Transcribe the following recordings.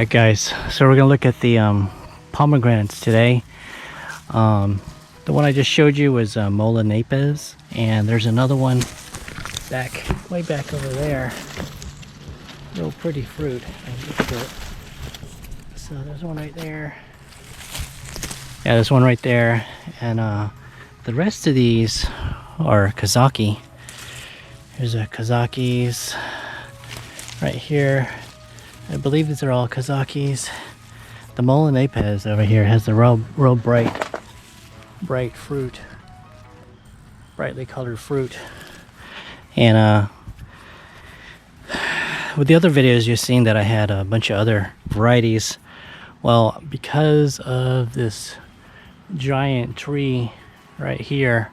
Alright guys, so we're gonna look at the pomegranates today. The one I just showed you was Molla Nepes, and there's another one way back over there. Real pretty fruit. So there's one right there. Yeah, there's one right there, and the rest of these are Kazake. Here's a Kazakes right here. I believe these are all Kazakes. The Molla Nepes over here has the real bright fruit, brightly colored fruit. And with the other videos you've seen that I had a bunch of other varieties. Well, because of this giant tree right here,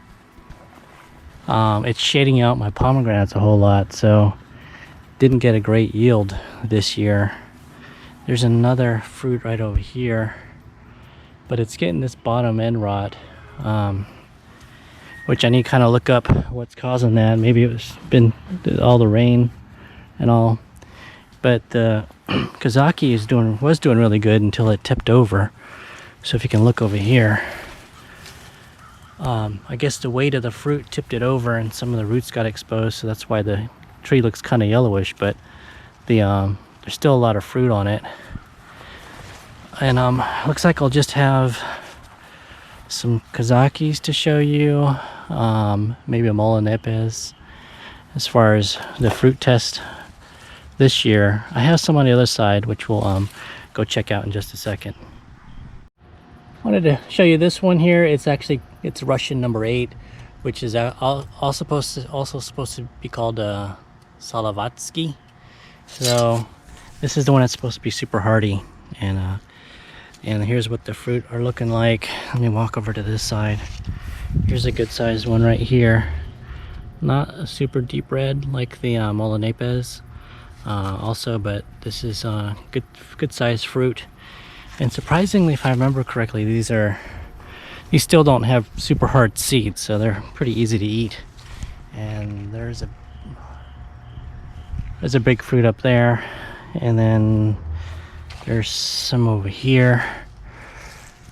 it's shading out my pomegranates a whole lot, so didn't get a great yield this year. There's another fruit right over here, but it's getting this bottom end rot, which I need to kind of look up what's causing that. Maybe it's been all the rain and all, but the Kazake was doing really good until it tipped over. So if you can look over here, I guess the weight of the fruit tipped it over and some of the roots got exposed, so that's why the tree looks kind of yellowish, but there's still a lot of fruit on it. And looks like I'll just have some Kazakes to show you, maybe a Molla Nepes as far as the fruit test this year. I have some on the other side, which we'll go check out in just a second. Wanted to show you this one here. It's Russian number 8, which is also supposed to be called Salavatski. So this is the one that's supposed to be super hardy, and here's what the fruit are looking like. Let me walk over to this side. Here's a good sized one right here. Not a super deep red like the Molla Nepes also, but this is good sized fruit. And surprisingly, if I remember correctly, these still don't have super hard seeds, so they're pretty easy to eat. And there's a big fruit up there, and then there's some over here,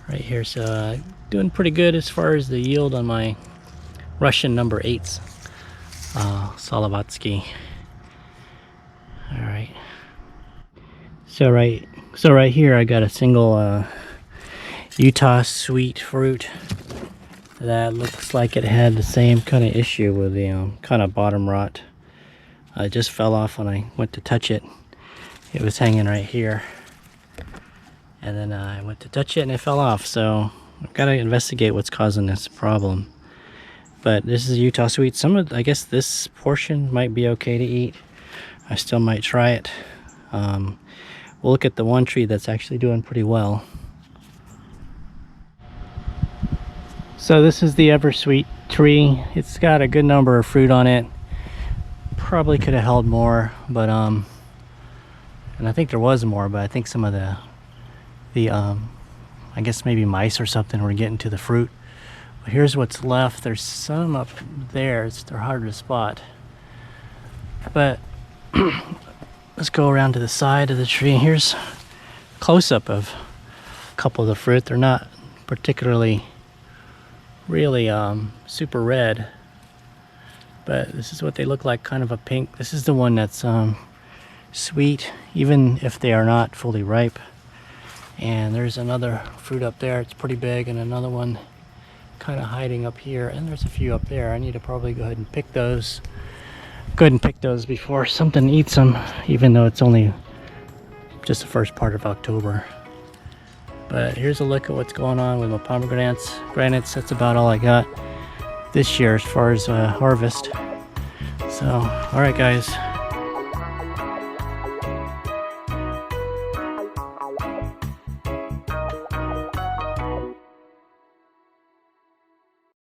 right here. So doing pretty good as far as the yield on my Russian number 8s, Salavatski. All right. So right here I got a single Utah sweet fruit that looks like it had the same kind of issue with the kind of bottom rot. It just fell off when I went to touch it. It was hanging right here, and then I went to touch it and it fell off. So I've got to investigate what's causing this problem. But this is Utah sweet. I guess this portion might be okay to eat. I still might try it. We'll look at the one tree that's actually doing pretty well. So this is the Eversweet tree. It's got a good number of fruit on it. Probably could have held more, but and I think there was more, but I think some of the I guess maybe mice or something were getting to the fruit. But here's what's left. There's some up there. They're hard to spot. But let's go around to the side of the tree. Here's a close-up of a couple of the fruit. They're not particularly really super red, but this is what they look like, kind of a pink. This is the one that's sweet, even if they are not fully ripe. And there's another fruit up there. It's pretty big, and another one kind of hiding up here, and there's a few up there. I need to probably go ahead and pick those. Go ahead and pick those before something eats them, even though it's only just the first part of October. But here's a look at what's going on with my pomegranates. That's about all I got this year as far as harvest. So, all right guys,